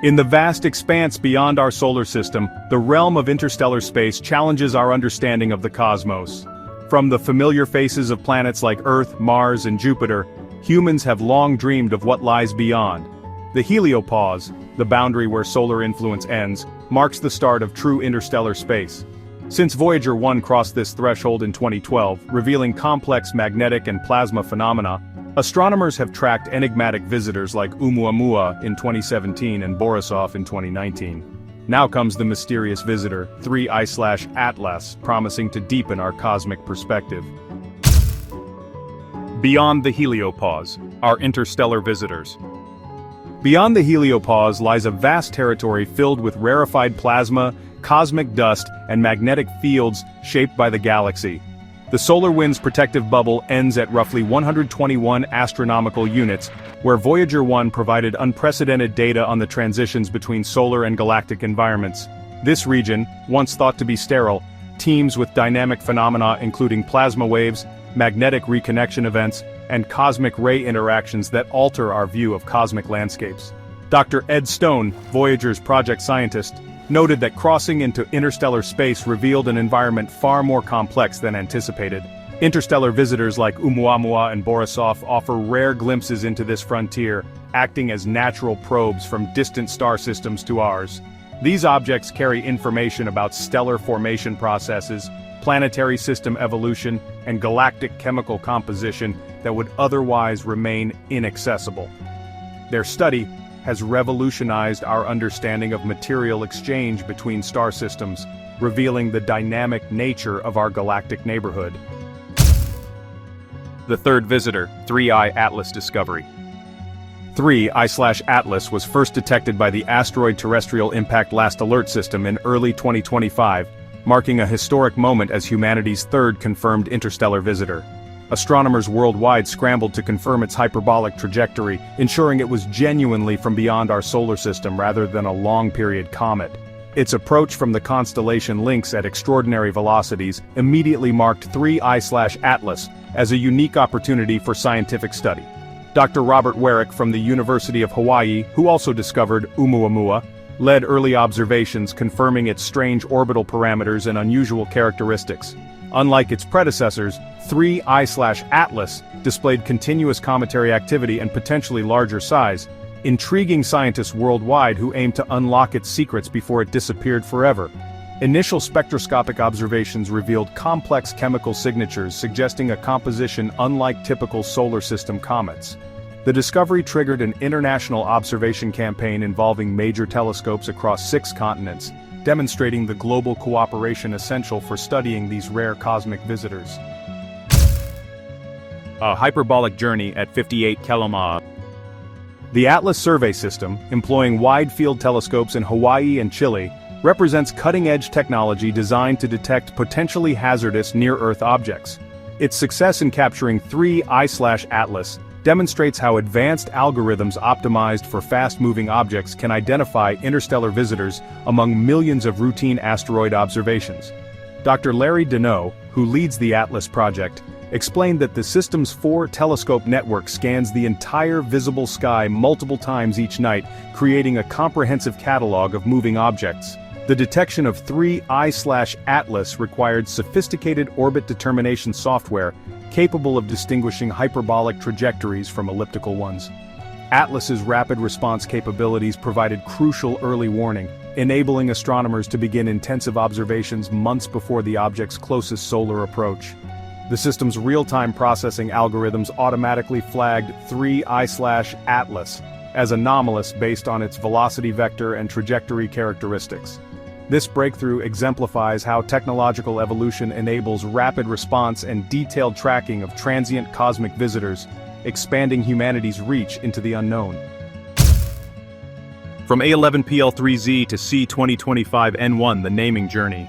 In the vast expanse beyond our solar system, the realm of interstellar space challenges our understanding of the cosmos. From the familiar faces of planets like Earth, Mars, and Jupiter, humans have long dreamed of what lies beyond. The heliopause, the boundary where solar influence ends, marks the start of true interstellar space. Since Voyager 1 crossed this threshold in 2012, revealing complex magnetic and plasma phenomena, astronomers have tracked enigmatic visitors like Oumuamua in 2017 and Borisov in 2019. Now comes the mysterious visitor, 3I/Atlas, promising to deepen our cosmic perspective. Beyond the heliopause, our interstellar visitors. Beyond the heliopause lies a vast territory filled with rarefied plasma, cosmic dust, and magnetic fields shaped by the galaxy. The solar wind's protective bubble ends at roughly 121 astronomical units, where Voyager 1 provided unprecedented data on the transitions between solar and galactic environments. This region, once thought to be sterile, teems with dynamic phenomena including plasma waves, magnetic reconnection events, and cosmic ray interactions that alter our view of cosmic landscapes. Dr. Ed Stone, Voyager's project scientist, noted that crossing into interstellar space revealed an environment far more complex than anticipated. Interstellar visitors like Oumuamua and Borisov offer rare glimpses into this frontier, acting as natural probes from distant star systems to ours. These objects carry information about stellar formation processes, planetary system evolution, and galactic chemical composition that would otherwise remain inaccessible. Their study has revolutionized our understanding of material exchange between star systems, revealing the dynamic nature of our galactic neighborhood. The third visitor, 3I/Atlas discovery. 3I/Atlas was first detected by the Asteroid Terrestrial Impact Last Alert System in early 2025, marking a historic moment as humanity's third confirmed interstellar visitor. Astronomers worldwide scrambled to confirm its hyperbolic trajectory, ensuring it was genuinely from beyond our solar system rather than a long-period comet. Its approach from the constellation Lynx at extraordinary velocities immediately marked 3I/Atlas as a unique opportunity for scientific study. Dr. Robert Warwick from the University of Hawaii, who also discovered Oumuamua, led early observations confirming its strange orbital parameters and unusual characteristics. Unlike its predecessors, 3I/Atlas displayed continuous cometary activity and potentially larger size, intriguing scientists worldwide who aimed to unlock its secrets before it disappeared forever. Initial spectroscopic observations revealed complex chemical signatures suggesting a composition unlike typical solar system comets. The discovery triggered an international observation campaign involving major telescopes across 6 continents, demonstrating the global cooperation essential for studying these rare cosmic visitors. A hyperbolic journey at 58 km. The Atlas survey system, employing wide-field telescopes in Hawaii and Chile, represents cutting-edge technology designed to detect potentially hazardous near-Earth objects. Its success in capturing 3I/Atlas demonstrates how advanced algorithms optimized for fast-moving objects can identify interstellar visitors among millions of routine asteroid observations. Dr. Larry Deneau, who leads the Atlas project, explained that the system's 4-telescope network scans the entire visible sky multiple times each night, creating a comprehensive catalog of moving objects. The detection of 3I/Atlas required sophisticated orbit determination software capable of distinguishing hyperbolic trajectories from elliptical ones. Atlas's rapid response capabilities provided crucial early warning, enabling astronomers to begin intensive observations months before the object's closest solar approach. The system's real-time processing algorithms automatically flagged 3I/Atlas as anomalous based on its velocity vector and trajectory characteristics. This breakthrough exemplifies how technological evolution enables rapid response and detailed tracking of transient cosmic visitors, expanding humanity's reach into the unknown. From A11PL3Z to C2025N1, the naming journey.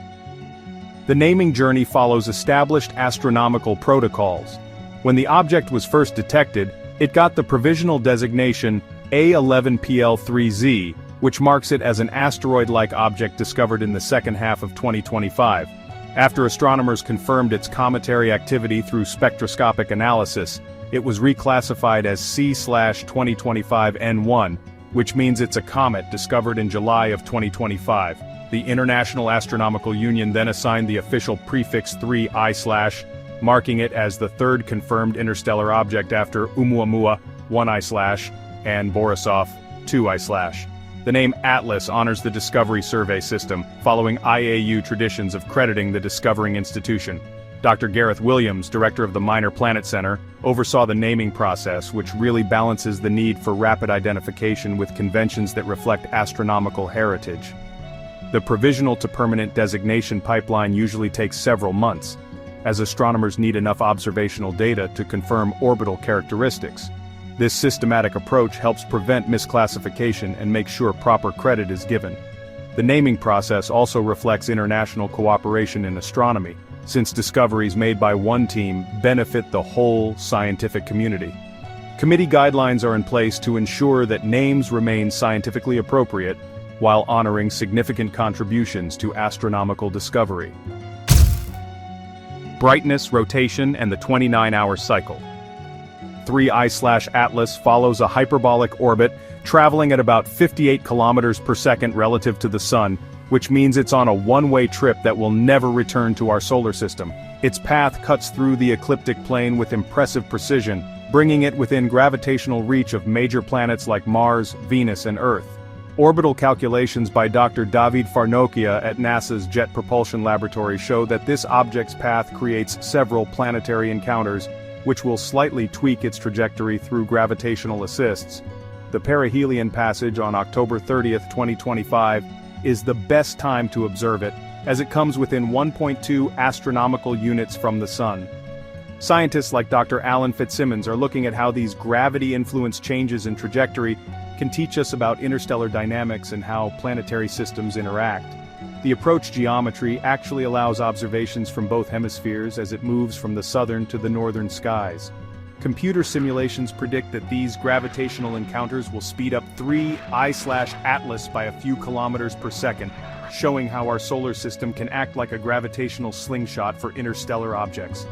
The naming journey follows established astronomical protocols. When the object was first detected, it got the provisional designation A11PL3Z, which marks it as an asteroid-like object discovered in the second half of 2025. After astronomers confirmed its cometary activity through spectroscopic analysis, it was reclassified as C/2025N1, which means it's a comet discovered in July of 2025. The International Astronomical Union then assigned the official prefix 3I/, marking it as the third confirmed interstellar object after Oumuamua 1I/ and Borisov 2I/. The name Atlas honors the Discovery Survey System, following IAU traditions of crediting the discovering institution. Dr. Gareth Williams, director of the Minor Planet Center, oversaw the naming process, which really balances the need for rapid identification with conventions that reflect astronomical heritage. The provisional to permanent designation pipeline usually takes several months, as astronomers need enough observational data to confirm orbital characteristics. This systematic approach helps prevent misclassification and make sure proper credit is given. The naming process also reflects international cooperation in astronomy, since discoveries made by one team benefit the whole scientific community. Committee guidelines are in place to ensure that names remain scientifically appropriate while honoring significant contributions to astronomical discovery. Brightness, rotation, and the 29-hour cycle. 3I/Atlas follows a hyperbolic orbit, traveling at about 58 kilometers per second relative to the Sun, which means it's on a one-way trip that will never return to our solar system. Its path cuts through the ecliptic plane with impressive precision, bringing it within gravitational reach of major planets like Mars, Venus, and Earth. Orbital calculations by Dr. David Farnokia at NASA's Jet Propulsion Laboratory show that this object's path creates several planetary encounters, which will slightly tweak its trajectory through gravitational assists. The perihelion passage on October 30, 2025, is the best time to observe it, as it comes within 1.2 astronomical units from the Sun. Scientists like Dr. Alan Fitzsimmons are looking at how these gravity-influenced changes in trajectory can teach us about interstellar dynamics and how planetary systems interact. The approach geometry actually allows observations from both hemispheres as it moves from the southern to the northern skies. Computer simulations predict that these gravitational encounters will speed up 3I/Atlas by a few kilometers per second, showing how our solar system can act like a gravitational slingshot for interstellar objects.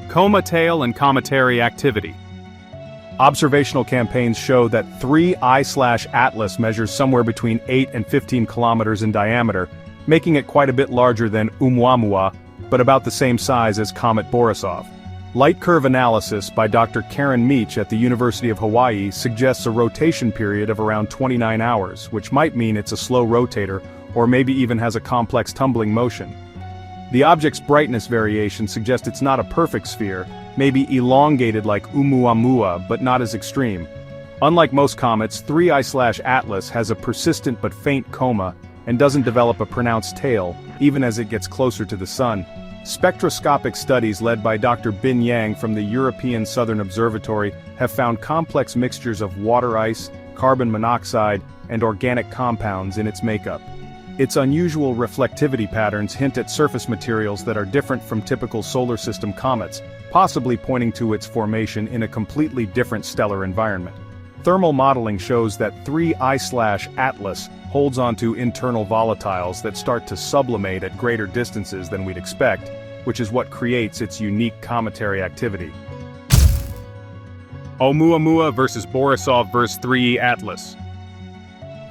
Coma tail and cometary activity. Observational campaigns show that 3I/Atlas measures somewhere between 8 and 15 kilometers in diameter, making it quite a bit larger than Oumuamua, but about the same size as Comet Borisov. Light curve analysis by Dr. Karen Meach at the University of Hawaii suggests a rotation period of around 29 hours, which might mean it's a slow rotator, or maybe even has a complex tumbling motion. The object's brightness variation suggests it's not a perfect sphere, maybe elongated like Oumuamua but not as extreme. Unlike most comets, 3I/Atlas has a persistent but faint coma, and doesn't develop a pronounced tail, even as it gets closer to the Sun. Spectroscopic studies led by Dr. Bin Yang from the European Southern Observatory have found complex mixtures of water ice, carbon monoxide, and organic compounds in its makeup. Its unusual reflectivity patterns hint at surface materials that are different from typical solar system comets, possibly pointing to its formation in a completely different stellar environment. Thermal modeling shows that 3I/Atlas holds onto internal volatiles that start to sublimate at greater distances than we'd expect, which is what creates its unique cometary activity. Oumuamua versus Borisov versus 3I Atlas.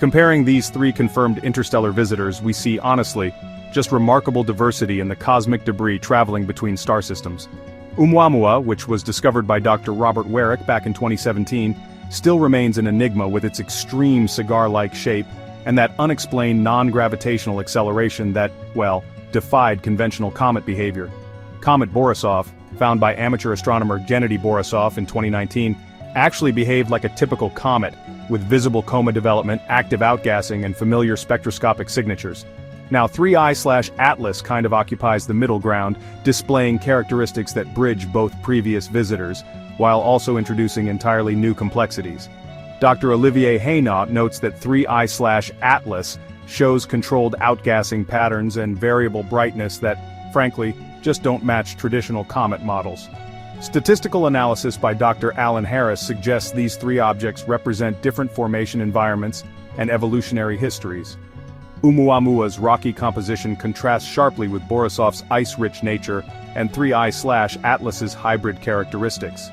Comparing these three confirmed interstellar visitors, we see, honestly, just remarkable diversity in the cosmic debris traveling between star systems. Oumuamua, which was discovered by Dr. Robert Warwick back in 2017, still remains an enigma with its extreme cigar-like shape and that unexplained non-gravitational acceleration that, well, defied conventional comet behavior. Comet Borisov, found by amateur astronomer Gennady Borisov in 2019, actually behaved like a typical comet, with visible coma development, active outgassing, and familiar spectroscopic signatures. Now 3I/Atlas kind of occupies the middle ground, displaying characteristics that bridge both previous visitors, while also introducing entirely new complexities. Dr. Olivier Haynaut notes that 3I/Atlas shows controlled outgassing patterns and variable brightness that, frankly, just don't match traditional comet models. Statistical analysis by Dr. Alan Harris suggests these three objects represent different formation environments and evolutionary histories. Oumuamua's rocky composition contrasts sharply with Borisov's ice-rich nature and 3I/Atlas's hybrid characteristics.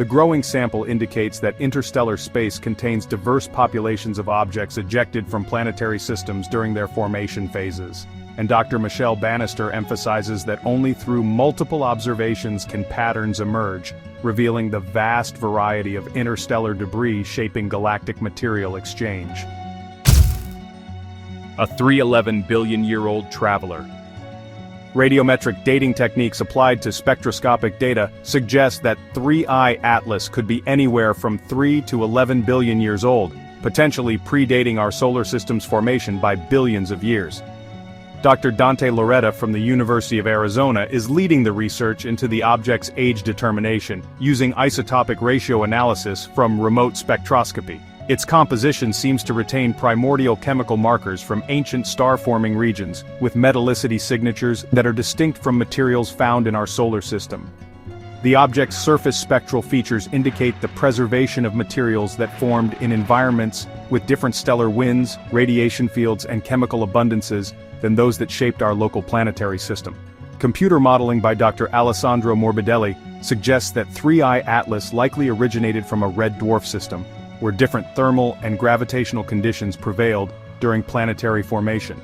The growing sample indicates that interstellar space contains diverse populations of objects ejected from planetary systems during their formation phases. And Dr. Michelle Bannister emphasizes that only through multiple observations can patterns emerge, revealing the vast variety of interstellar debris shaping galactic material exchange. A 311 billion-year-old traveler. Radiometric dating techniques applied to spectroscopic data suggest that 3I Atlas could be anywhere from 3 to 11 billion years old, potentially predating our solar system's formation by billions of years. Dr. Dante Loretta from the University of Arizona is leading the research into the object's age determination, using isotopic ratio analysis from remote spectroscopy. Its composition seems to retain primordial chemical markers from ancient star-forming regions, with metallicity signatures that are distinct from materials found in our solar system. The object's surface spectral features indicate the preservation of materials that formed in environments with different stellar winds, radiation fields, and chemical abundances than those that shaped our local planetary system. Computer modeling by Dr. Alessandro Morbidelli suggests that 3I Atlas likely originated from a red dwarf system, where different thermal and gravitational conditions prevailed during planetary formation.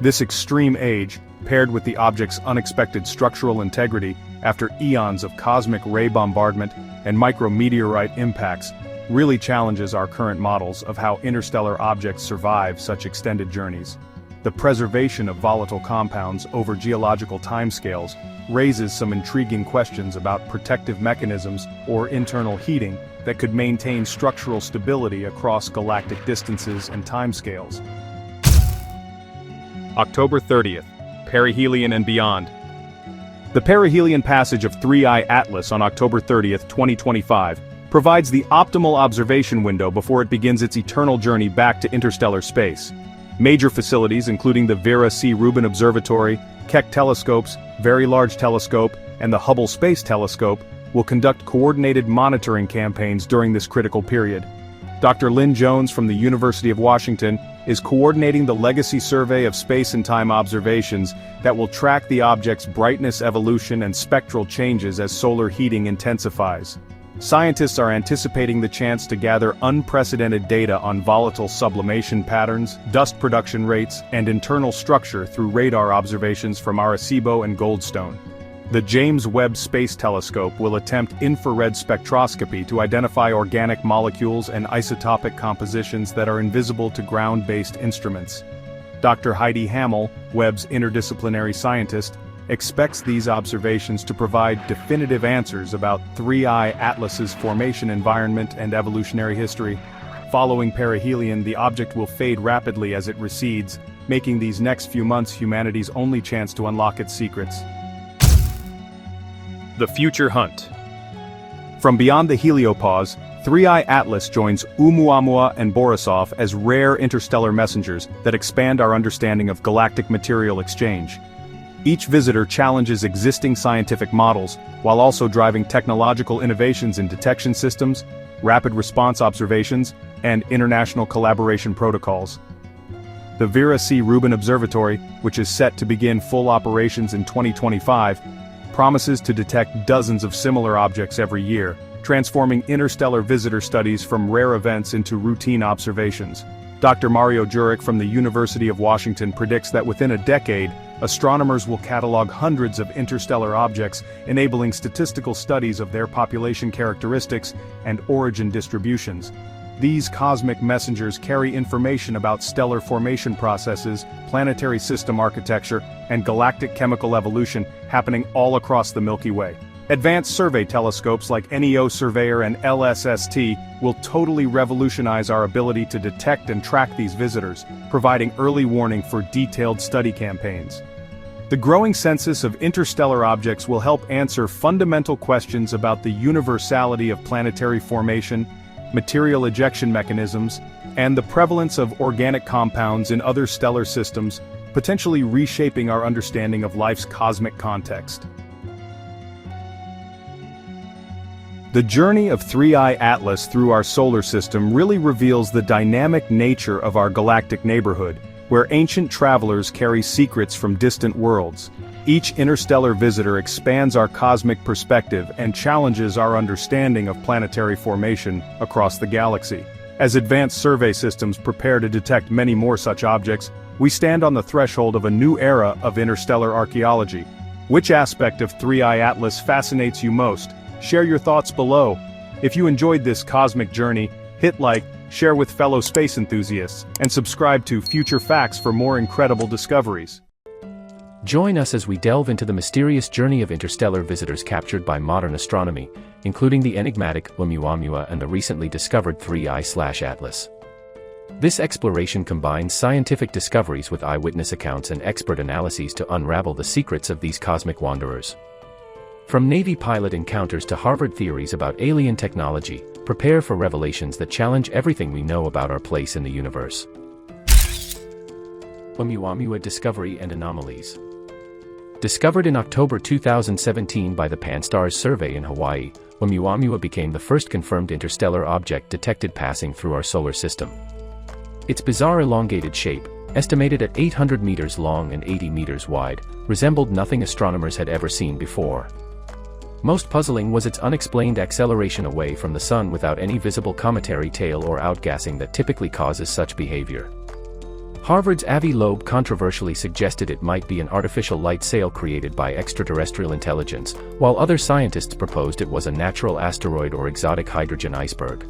This extreme age, paired with the object's unexpected structural integrity after eons of cosmic ray bombardment and micrometeorite impacts, really challenges our current models of how interstellar objects survive such extended journeys. The preservation of volatile compounds over geological timescales raises some intriguing questions about protective mechanisms or internal heating that could maintain structural stability across galactic distances and timescales. October 30th, Perihelion and beyond. The perihelion passage of 3I Atlas on October 30th, 2025, provides the optimal observation window before it begins its eternal journey back to interstellar space. Major facilities including the Vera C. Rubin Observatory, Keck telescopes, Very Large Telescope, and the Hubble Space Telescope will conduct coordinated monitoring campaigns during this critical period. Dr. Lynn Jones from the University of Washington is coordinating the legacy survey of space and time observations that will track the object's brightness evolution and spectral changes as solar heating intensifies. Scientists are anticipating the chance to gather unprecedented data on volatile sublimation patterns, dust production rates, and internal structure through radar observations from Arecibo and Goldstone. The James Webb Space Telescope will attempt infrared spectroscopy to identify organic molecules and isotopic compositions that are invisible to ground-based instruments. Dr. Heidi Hammel, Webb's interdisciplinary scientist, expects these observations to provide definitive answers about 3I Atlas's formation environment and evolutionary history. Following perihelion, the object will fade rapidly as it recedes, making these next few months humanity's only chance to unlock its secrets. The Future Hunt. From beyond the heliopause, 3I Atlas joins Oumuamua and Borisov as rare interstellar messengers that expand our understanding of galactic material exchange. Each visitor challenges existing scientific models, while also driving technological innovations in detection systems, rapid response observations, and international collaboration protocols. The Vera C. Rubin Observatory, which is set to begin full operations in 2025, promises to detect dozens of similar objects every year, transforming interstellar visitor studies from rare events into routine observations. Dr. Mario Jurek from the University of Washington predicts that within a decade, astronomers will catalog hundreds of interstellar objects, enabling statistical studies of their population characteristics and origin distributions. These cosmic messengers carry information about stellar formation processes, planetary system architecture, and galactic chemical evolution happening all across the Milky Way. Advanced survey telescopes like NEO Surveyor and LSST will totally revolutionize our ability to detect and track these visitors, providing early warning for detailed study campaigns. The growing census of interstellar objects will help answer fundamental questions about the universality of planetary formation, material ejection mechanisms, and the prevalence of organic compounds in other stellar systems, potentially reshaping our understanding of life's cosmic context. The journey of 3I Atlas through our solar system really reveals the dynamic nature of our galactic neighborhood, where ancient travelers carry secrets from distant worlds. Each interstellar visitor expands our cosmic perspective and challenges our understanding of planetary formation across the galaxy. As advanced survey systems prepare to detect many more such objects, we stand on the threshold of a new era of interstellar archaeology. Which aspect of 3i Atlas fascinates you most? Share your thoughts below. If you enjoyed this cosmic journey, hit like, share with fellow space enthusiasts, and subscribe to Future Facts for more incredible discoveries. Join us as we delve into the mysterious journey of interstellar visitors captured by modern astronomy, including the enigmatic Oumuamua and the recently discovered 3i/Atlas. This exploration combines scientific discoveries with eyewitness accounts and expert analyses to unravel the secrets of these cosmic wanderers. From Navy pilot encounters to Harvard theories about alien technology, prepare for revelations that challenge everything we know about our place in the universe. Oumuamua Discovery and Anomalies. Discovered in October 2017 by the Pan-STARRS survey in Hawaii, Oumuamua became the first confirmed interstellar object detected passing through our solar system. Its bizarre elongated shape, estimated at 800 meters long and 80 meters wide, resembled nothing astronomers had ever seen before. Most puzzling was its unexplained acceleration away from the sun without any visible cometary tail or outgassing that typically causes such behavior. Harvard's Avi Loeb controversially suggested it might be an artificial light sail created by extraterrestrial intelligence, while other scientists proposed it was a natural asteroid or exotic hydrogen iceberg.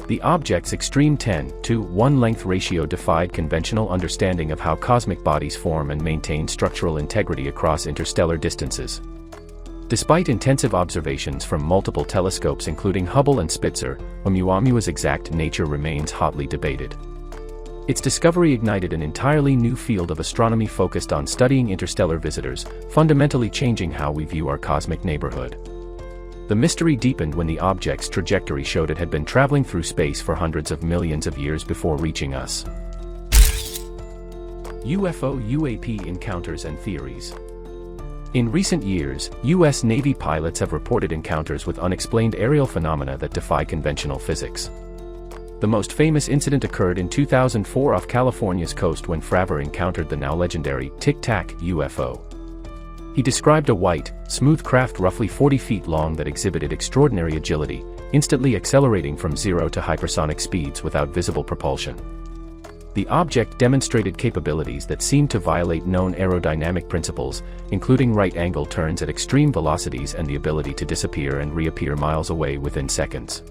The object's extreme 10:1 length ratio defied conventional understanding of how cosmic bodies form and maintain structural integrity across interstellar distances. Despite intensive observations from multiple telescopes including Hubble and Spitzer, Oumuamua's exact nature remains hotly debated. Its discovery ignited an entirely new field of astronomy focused on studying interstellar visitors, fundamentally changing how we view our cosmic neighborhood. The mystery deepened when the object's trajectory showed it had been traveling through space for hundreds of millions of years before reaching us. UFO/UAP encounters and theories. In recent years, U.S. Navy pilots have reported encounters with unexplained aerial phenomena that defy conventional physics. The most famous incident occurred in 2004 off California's coast when Fravor encountered the now legendary Tic Tac UFO. He described a white, smooth craft roughly 40 feet long that exhibited extraordinary agility, instantly accelerating from 0 to hypersonic speeds without visible propulsion. The object demonstrated capabilities that seemed to violate known aerodynamic principles, including right-angle turns at extreme velocities and the ability to disappear and reappear miles away within seconds.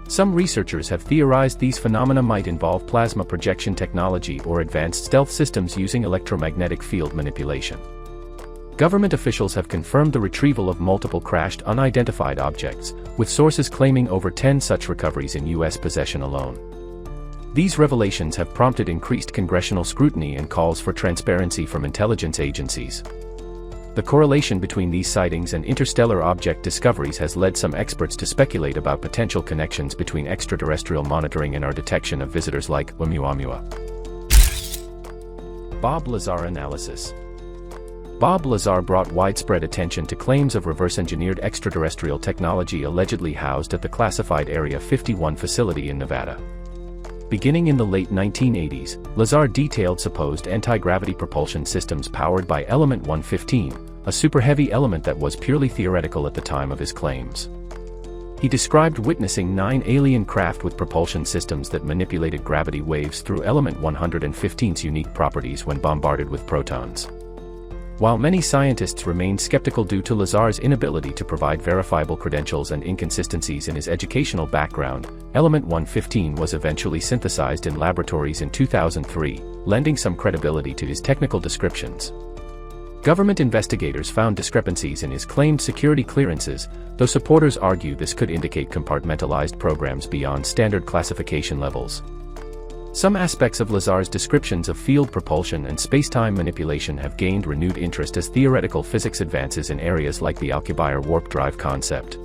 Some researchers have theorized these phenomena might involve plasma projection technology or advanced stealth systems using electromagnetic field manipulation. Government officials have confirmed the retrieval of multiple crashed unidentified objects, with sources claiming over 10 such recoveries in U.S. possession alone. These revelations have prompted increased congressional scrutiny and calls for transparency from intelligence agencies. The correlation between these sightings and interstellar object discoveries has led some experts to speculate about potential connections between extraterrestrial monitoring and our detection of visitors like Oumuamua. Bob Lazar analysis. Bob Lazar brought widespread attention to claims of reverse-engineered extraterrestrial technology allegedly housed at the classified Area 51 facility in Nevada. Beginning in the late 1980s, Lazar detailed supposed anti-gravity propulsion systems powered by element 115, a super-heavy element that was purely theoretical at the time of his claims. He described witnessing 9 alien craft with propulsion systems that manipulated gravity waves through element 115's unique properties when bombarded with protons. While many scientists remained skeptical due to Lazar's inability to provide verifiable credentials and inconsistencies in his educational background, element 115 was eventually synthesized in laboratories in 2003, lending some credibility to his technical descriptions. Government investigators found discrepancies in his claimed security clearances, though supporters argue this could indicate compartmentalized programs beyond standard classification levels. Some aspects of Lazar's descriptions of field propulsion and spacetime manipulation have gained renewed interest as theoretical physics advances in areas like the Alcubierre warp drive concept.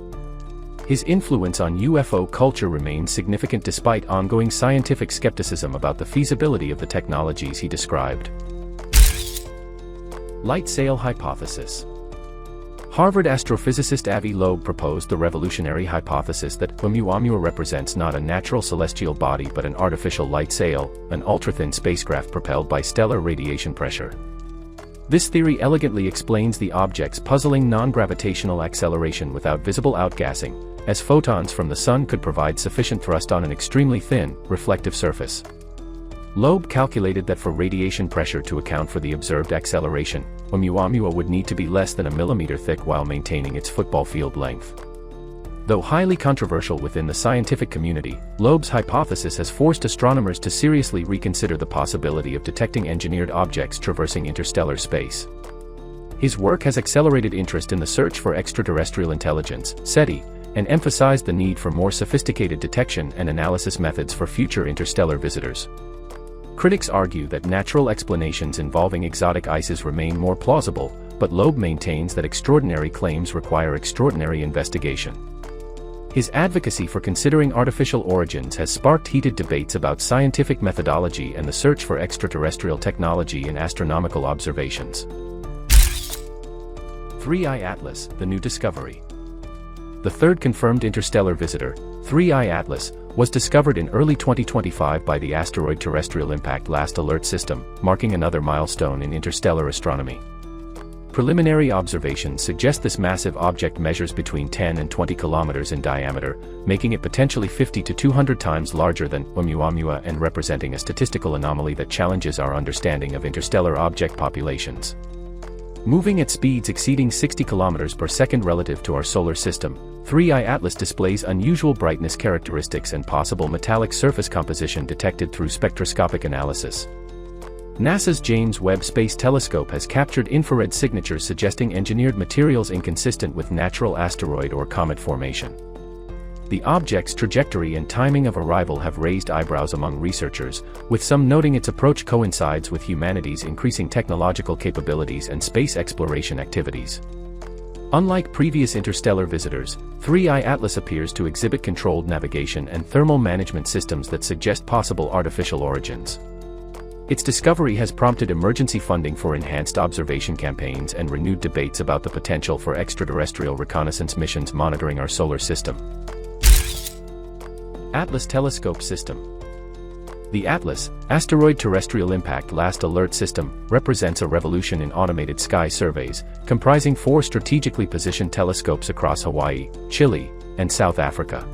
His influence on UFO culture remains significant despite ongoing scientific skepticism about the feasibility of the technologies he described. Light sail hypothesis. Harvard astrophysicist Avi Loeb proposed the revolutionary hypothesis that Oumuamua represents not a natural celestial body but an artificial light sail, an ultra-thin spacecraft propelled by stellar radiation pressure. This theory elegantly explains the object's puzzling non-gravitational acceleration without visible outgassing, as photons from the sun could provide sufficient thrust on an extremely thin, reflective surface. Loeb calculated that for radiation pressure to account for the observed acceleration, Oumuamua would need to be less than a millimeter thick while maintaining its football field length. Though highly controversial within the scientific community, Loeb's hypothesis has forced astronomers to seriously reconsider the possibility of detecting engineered objects traversing interstellar space. His work has accelerated interest in the search for extraterrestrial intelligence, SETI, and emphasized the need for more sophisticated detection and analysis methods for future interstellar visitors. Critics argue that natural explanations involving exotic ices remain more plausible, but Loeb maintains that extraordinary claims require extraordinary investigation. His advocacy for considering artificial origins has sparked heated debates about scientific methodology and the search for extraterrestrial technology in astronomical observations. 3I Atlas, the new discovery. The third confirmed interstellar visitor, 3I Atlas, was discovered in early 2025 by the Asteroid Terrestrial Impact Last Alert System, marking another milestone in interstellar astronomy. Preliminary observations suggest this massive object measures between 10 and 20 kilometers in diameter, making it potentially 50 to 200 times larger than Oumuamua and representing a statistical anomaly that challenges our understanding of interstellar object populations. Moving at speeds exceeding 60 kilometers per second relative to our solar system, 3I Atlas displays unusual brightness characteristics and possible metallic surface composition detected through spectroscopic analysis. NASA's James Webb Space Telescope has captured infrared signatures suggesting engineered materials inconsistent with natural asteroid or comet formation. The object's trajectory and timing of arrival have raised eyebrows among researchers, with some noting its approach coincides with humanity's increasing technological capabilities and space exploration activities. Unlike previous interstellar visitors, 3I Atlas appears to exhibit controlled navigation and thermal management systems that suggest possible artificial origins. Its discovery has prompted emergency funding for enhanced observation campaigns and renewed debates about the potential for extraterrestrial reconnaissance missions monitoring our solar system. Atlas Telescope System. The Atlas, Asteroid Terrestrial Impact Last Alert System, represents a revolution in automated sky surveys, comprising 4 strategically positioned telescopes across Hawaii, Chile, and South Africa.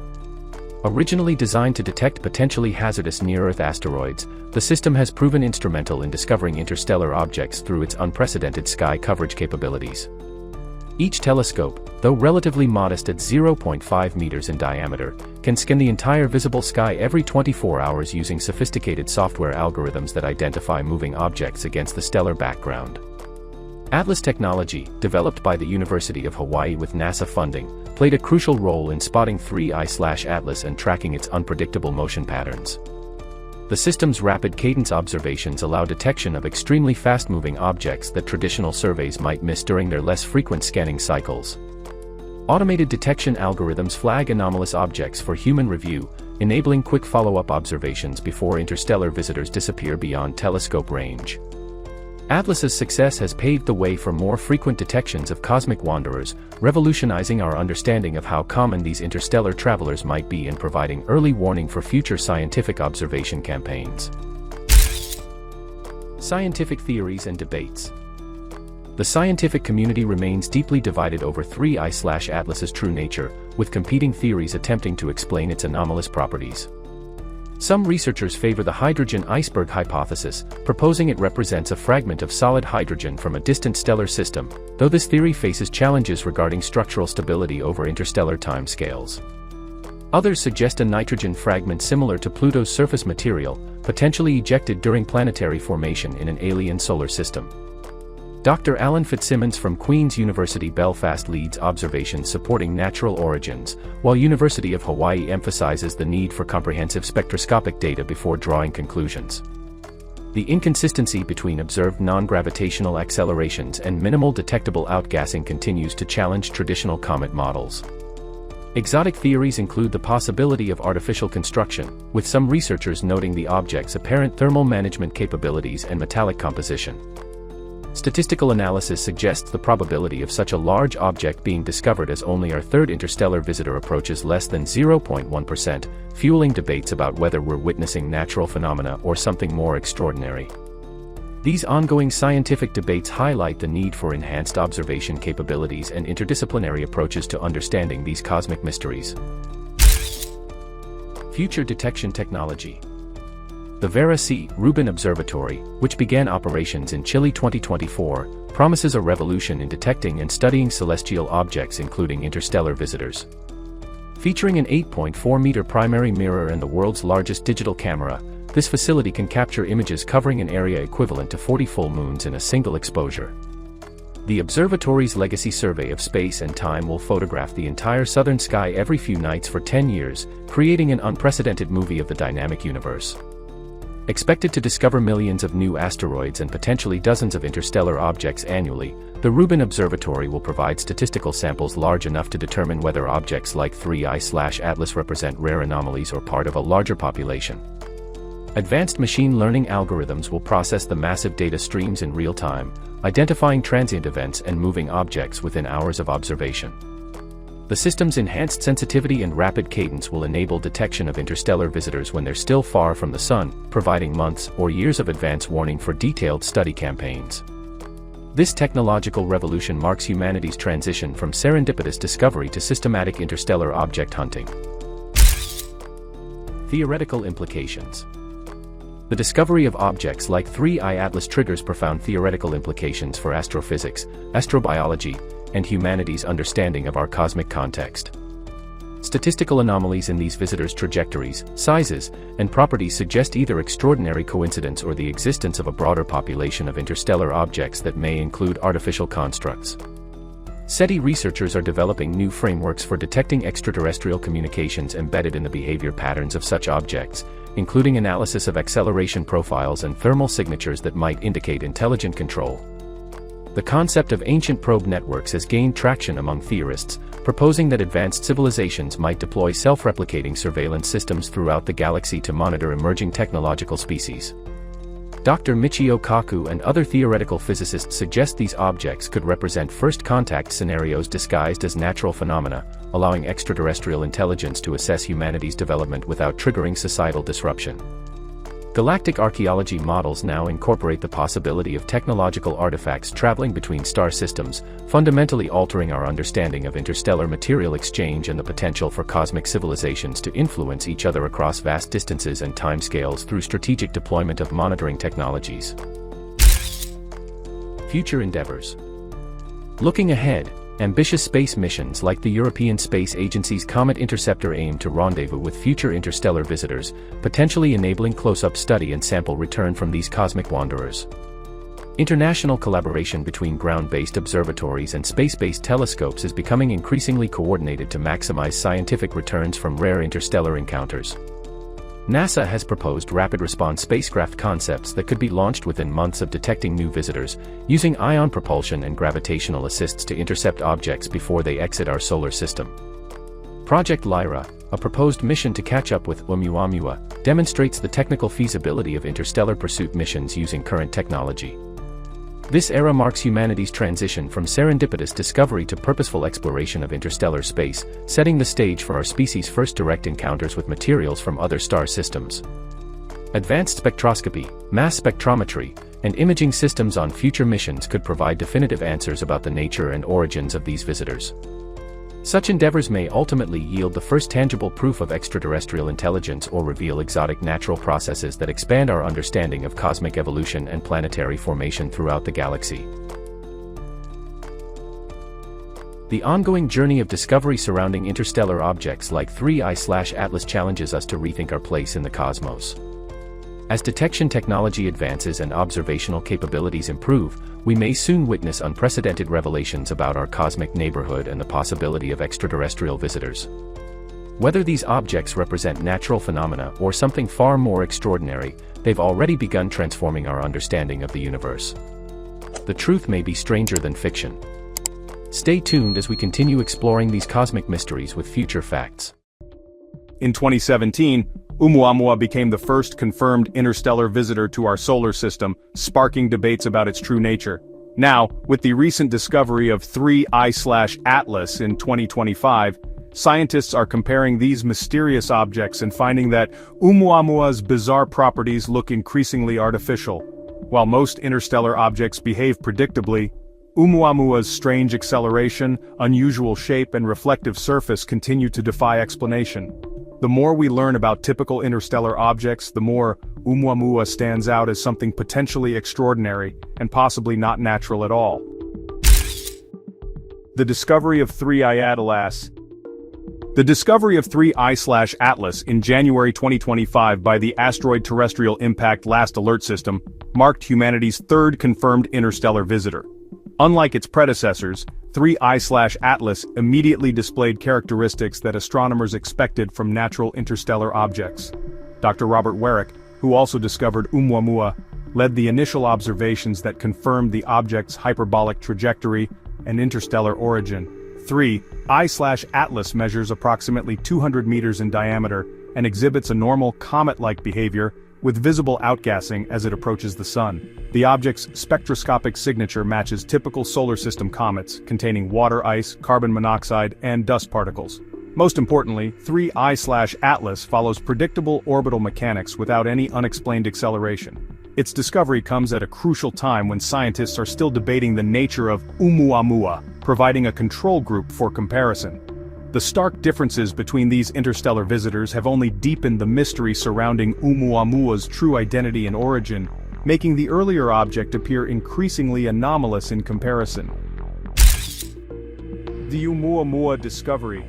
Originally designed to detect potentially hazardous near-Earth asteroids, the system has proven instrumental in discovering interstellar objects through its unprecedented sky coverage capabilities. Each telescope, though relatively modest at 0.5 meters in diameter, can scan the entire visible sky every 24 hours using sophisticated software algorithms that identify moving objects against the stellar background. Atlas technology, developed by the University of Hawaii with NASA funding, played a crucial role in spotting 3I/Atlas and tracking its unpredictable motion patterns. The system's rapid cadence observations allow detection of extremely fast-moving objects that traditional surveys might miss during their less frequent scanning cycles. Automated detection algorithms flag anomalous objects for human review, enabling quick follow-up observations before interstellar visitors disappear beyond telescope range. Atlas's success has paved the way for more frequent detections of cosmic wanderers, revolutionizing our understanding of how common these interstellar travelers might be and providing early warning for future scientific observation campaigns. Scientific theories and debates. The scientific community remains deeply divided over 3I/Atlas's true nature, with competing theories attempting to explain its anomalous properties. Some researchers favor the hydrogen iceberg hypothesis, proposing it represents a fragment of solid hydrogen from a distant stellar system, though this theory faces challenges regarding structural stability over interstellar timescales. Others suggest a nitrogen fragment similar to Pluto's surface material, potentially ejected during planetary formation in an alien solar system. Dr. Alan Fitzsimmons from Queen's University Belfast leads observations supporting natural origins, while University of Hawaii emphasizes the need for comprehensive spectroscopic data before drawing conclusions. The inconsistency between observed non-gravitational accelerations and minimal detectable outgassing continues to challenge traditional comet models. Exotic theories include the possibility of artificial construction, with some researchers noting the object's apparent thermal management capabilities and metallic composition. Statistical analysis suggests the probability of such a large object being discovered as only our third interstellar visitor approaches less than 0.1%, fueling debates about whether we're witnessing natural phenomena or something more extraordinary. These ongoing scientific debates highlight the need for enhanced observation capabilities and interdisciplinary approaches to understanding these cosmic mysteries. Future detection technology. The Vera C. Rubin Observatory, which began operations in Chile 2024, promises a revolution in detecting and studying celestial objects including interstellar visitors. Featuring an 8.4-meter primary mirror and the world's largest digital camera, this facility can capture images covering an area equivalent to 40 full moons in a single exposure. The observatory's legacy survey of space and time will photograph the entire southern sky every few nights for 10 years, creating an unprecedented movie of the dynamic universe. Expected to discover millions of new asteroids and potentially dozens of interstellar objects annually, the Rubin Observatory will provide statistical samples large enough to determine whether objects like 3I/Atlas represent rare anomalies or part of a larger population. Advanced machine learning algorithms will process the massive data streams in real time, identifying transient events and moving objects within hours of observation. The system's enhanced sensitivity and rapid cadence will enable detection of interstellar visitors when they're still far from the Sun, providing months or years of advance warning for detailed study campaigns. This technological revolution marks humanity's transition from serendipitous discovery to systematic interstellar object hunting. Theoretical implications. The discovery of objects like 3I Atlas triggers profound theoretical implications for astrophysics, astrobiology, and humanity's understanding of our cosmic context. Statistical anomalies in these visitors' trajectories, sizes, and properties suggest either extraordinary coincidence or the existence of a broader population of interstellar objects that may include artificial constructs. SETI researchers are developing new frameworks for detecting extraterrestrial communications embedded in the behavior patterns of such objects, including analysis of acceleration profiles and thermal signatures that might indicate intelligent control. The concept of ancient probe networks has gained traction among theorists, proposing that advanced civilizations might deploy self-replicating surveillance systems throughout the galaxy to monitor emerging technological species. Dr. Michio Kaku and other theoretical physicists suggest these objects could represent first contact scenarios disguised as natural phenomena, allowing extraterrestrial intelligence to assess humanity's development without triggering societal disruption. Galactic archaeology models now incorporate the possibility of technological artifacts traveling between star systems, fundamentally altering our understanding of interstellar material exchange and the potential for cosmic civilizations to influence each other across vast distances and timescales through strategic deployment of monitoring technologies. Future endeavors. Looking ahead, ambitious space missions like the European Space Agency's Comet Interceptor aim to rendezvous with future interstellar visitors, potentially enabling close-up study and sample return from these cosmic wanderers. International collaboration between ground-based observatories and space-based telescopes is becoming increasingly coordinated to maximize scientific returns from rare interstellar encounters. NASA has proposed rapid-response spacecraft concepts that could be launched within months of detecting new visitors, using ion propulsion and gravitational assists to intercept objects before they exit our solar system. Project Lyra, a proposed mission to catch up with Oumuamua, demonstrates the technical feasibility of interstellar pursuit missions using current technology. This era marks humanity's transition from serendipitous discovery to purposeful exploration of interstellar space, setting the stage for our species' first direct encounters with materials from other star systems. Advanced spectroscopy, mass spectrometry, and imaging systems on future missions could provide definitive answers about the nature and origins of these visitors. Such endeavors may ultimately yield the first tangible proof of extraterrestrial intelligence or reveal exotic natural processes that expand our understanding of cosmic evolution and planetary formation throughout the galaxy. The ongoing journey of discovery surrounding interstellar objects like 3I/Atlas challenges us to rethink our place in the cosmos. As detection technology advances and observational capabilities improve, we may soon witness unprecedented revelations about our cosmic neighborhood and the possibility of extraterrestrial visitors. Whether these objects represent natural phenomena or something far more extraordinary, they've already begun transforming our understanding of the universe. The truth may be stranger than fiction. Stay tuned as we continue exploring these cosmic mysteries with future facts. In 2017, Oumuamua became the first confirmed interstellar visitor to our solar system, sparking debates about its true nature. Now, with the recent discovery of 3I/Atlas in 2025, scientists are comparing these mysterious objects and finding that Oumuamua's bizarre properties look increasingly artificial. While most interstellar objects behave predictably, Oumuamua's strange acceleration, unusual shape and reflective surface continue to defy explanation. The more we learn about typical interstellar objects, the more Oumuamua stands out as something potentially extraordinary and possibly not natural at all. The discovery of 3I Atlas. The discovery of 3I/Atlas in January 2025 by the Asteroid Terrestrial Impact Last Alert System marked humanity's third confirmed interstellar visitor. Unlike its predecessors, 3I/Atlas immediately displayed characteristics that astronomers expected from natural interstellar objects. Dr. Robert Warwick, who also discovered Oumuamua, led the initial observations that confirmed the object's hyperbolic trajectory and interstellar origin. 3I/Atlas measures approximately 200 meters in diameter and exhibits a normal comet-like behavior with visible outgassing as it approaches the Sun. The object's spectroscopic signature matches typical solar system comets, containing water ice, carbon monoxide, and dust particles. Most importantly, 3I/Atlas follows predictable orbital mechanics without any unexplained acceleration. Its discovery comes at a crucial time when scientists are still debating the nature of Oumuamua, providing a control group for comparison. The stark differences between these interstellar visitors have only deepened the mystery surrounding Oumuamua's true identity and origin, making the earlier object appear increasingly anomalous in comparison. The Oumuamua discovery.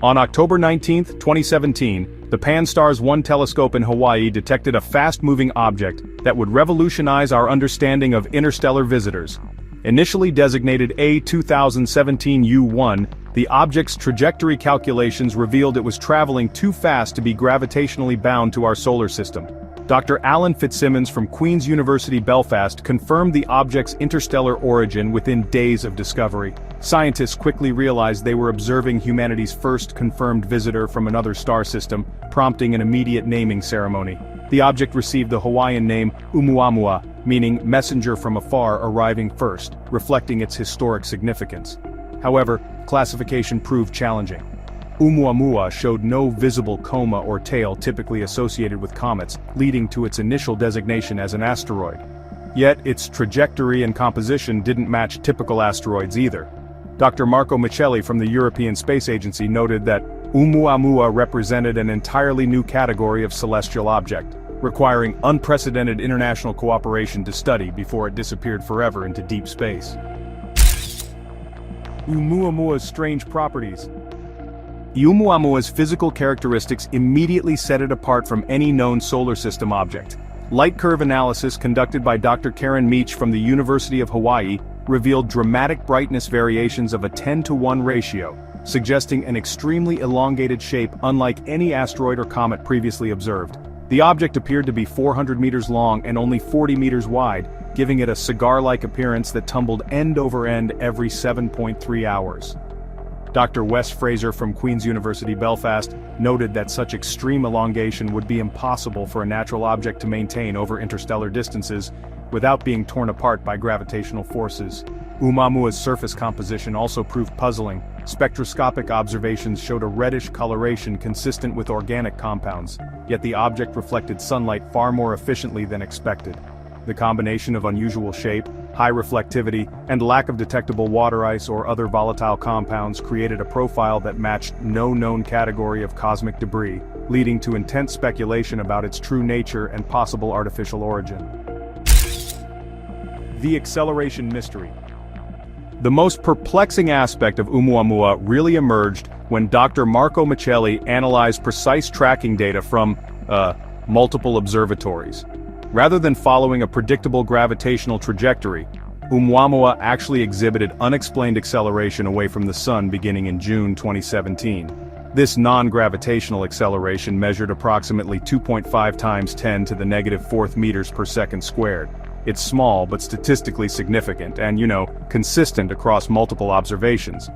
On October 19, 2017, the Pan-STARRS 1 telescope in Hawaii detected a fast-moving object that would revolutionize our understanding of interstellar visitors. Initially designated A2017U1, the object's trajectory calculations revealed it was traveling too fast to be gravitationally bound to our solar system. Dr. Alan Fitzsimmons from Queen's University Belfast confirmed the object's interstellar origin within days of discovery. Scientists quickly realized they were observing humanity's first confirmed visitor from another star system, prompting an immediate naming ceremony. The object received the Hawaiian name Oumuamua, meaning messenger from afar arriving first, reflecting its historic significance. However, classification proved challenging. Oumuamua showed no visible coma or tail typically associated with comets, leading to its initial designation as an asteroid. Yet, its trajectory and composition didn't match typical asteroids either. Dr. Marco Michelli from the European Space Agency noted that Oumuamua represented an entirely new category of celestial object, requiring unprecedented international cooperation to study before it disappeared forever into deep space. Oumuamua's strange properties. Oumuamua's physical characteristics immediately set it apart from any known solar system object. Light curve analysis conducted by Dr. Karen Meach from the University of Hawaii revealed dramatic brightness variations of a 10-to-1 ratio, suggesting an extremely elongated shape unlike any asteroid or comet previously observed. The object appeared to be 400 meters long and only 40 meters wide, giving it a cigar-like appearance that tumbled end over end every 7.3 hours. Dr. Wes Fraser from Queen's University Belfast noted that such extreme elongation would be impossible for a natural object to maintain over interstellar distances without being torn apart by gravitational forces. Oumuamua's surface composition also proved puzzling. Spectroscopic observations showed a reddish coloration consistent with organic compounds, yet the object reflected sunlight far more efficiently than expected. The combination of unusual shape, high reflectivity, and lack of detectable water ice or other volatile compounds created a profile that matched no known category of cosmic debris, leading to intense speculation about its true nature and possible artificial origin. The acceleration mystery. The most perplexing aspect of Oumuamua really emerged when Dr. Marco Michelli analyzed precise tracking data from, multiple observatories. Rather than following a predictable gravitational trajectory, Oumuamua actually exhibited unexplained acceleration away from the Sun beginning in June 2017. This non-gravitational acceleration measured approximately 2.5 times 10 to the negative 4th meters per second squared. It's small but statistically significant and, consistent across multiple observations.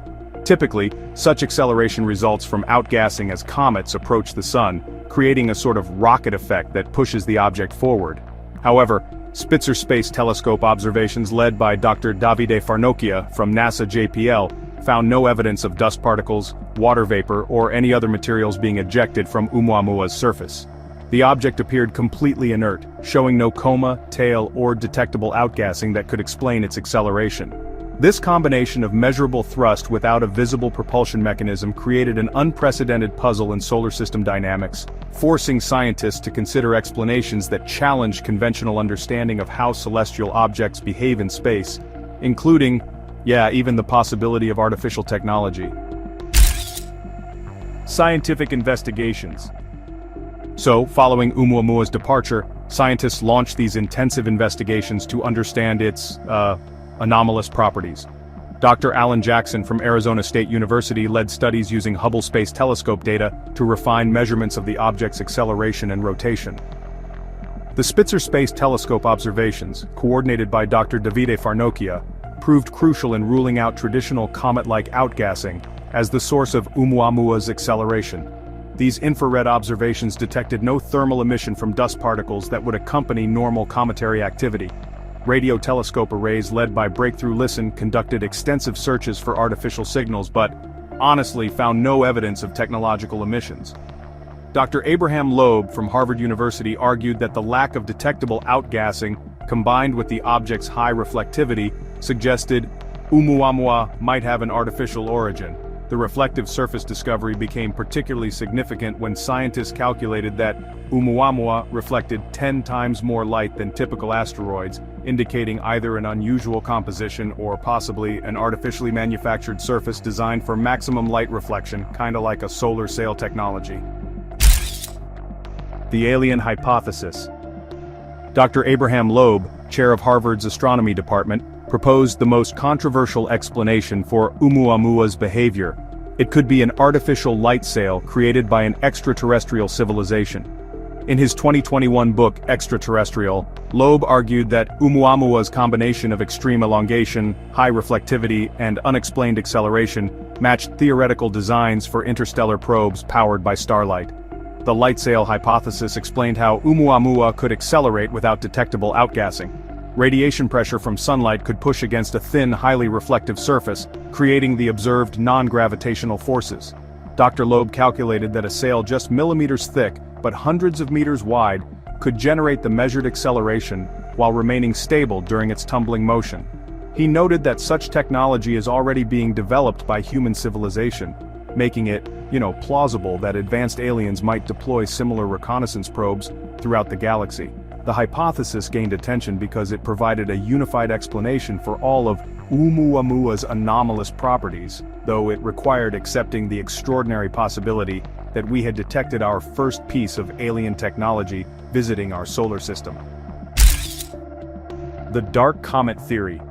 Typically, such acceleration results from outgassing as comets approach the Sun, creating a sort of rocket effect that pushes the object forward. However, Spitzer Space Telescope observations led by Dr. Davide Farnocchia from NASA JPL found no evidence of dust particles, water vapor, or any other materials being ejected from Oumuamua's surface. The object appeared completely inert, showing no coma, tail, or detectable outgassing that could explain its acceleration. This combination of measurable thrust without a visible propulsion mechanism created an unprecedented puzzle in solar system dynamics, forcing scientists to consider explanations that challenge conventional understanding of how celestial objects behave in space, including, even the possibility of artificial technology. Scientific investigations. So, following Oumuamua's departure, scientists launched these intensive investigations to understand its, anomalous properties. Dr. Alan Jackson from Arizona State University led studies using Hubble Space Telescope data to refine measurements of the object's acceleration and rotation. The Spitzer Space Telescope observations, coordinated by Dr. Davide Farnochia, proved crucial in ruling out traditional comet-like outgassing as the source of Oumuamua's acceleration. These infrared observations detected no thermal emission from dust particles that would accompany normal cometary activity. Radio telescope arrays led by Breakthrough Listen conducted extensive searches for artificial signals but, honestly, found no evidence of technological emissions. Dr. Abraham Loeb from Harvard University argued that the lack of detectable outgassing, combined with the object's high reflectivity, suggested Oumuamua might have an artificial origin. The reflective surface discovery became particularly significant when scientists calculated that Oumuamua reflected 10 times more light than typical asteroids, indicating either an unusual composition or possibly an artificially manufactured surface designed for maximum light reflection, kinda like a solar sail technology. The alien hypothesis. Dr. Abraham Loeb, chair of Harvard's astronomy department, proposed the most controversial explanation for Oumuamua's behavior. It could be an artificial light sail created by an extraterrestrial civilization. In his 2021 book Extraterrestrial, Loeb argued that Oumuamua's combination of extreme elongation, high reflectivity, and unexplained acceleration matched theoretical designs for interstellar probes powered by starlight. The light sail hypothesis explained how Oumuamua could accelerate without detectable outgassing. Radiation pressure from sunlight could push against a thin, highly reflective surface, creating the observed non-gravitational forces. Dr. Loeb calculated that a sail just millimeters thick, but hundreds of meters wide, could generate the measured acceleration while remaining stable during its tumbling motion. He noted that such technology is already being developed by human civilization, making it, plausible that advanced aliens might deploy similar reconnaissance probes throughout the galaxy. The hypothesis gained attention because it provided a unified explanation for all of Oumuamua's anomalous properties, though it required accepting the extraordinary possibility that we had detected our first piece of alien technology visiting our solar system. The dark comet theory.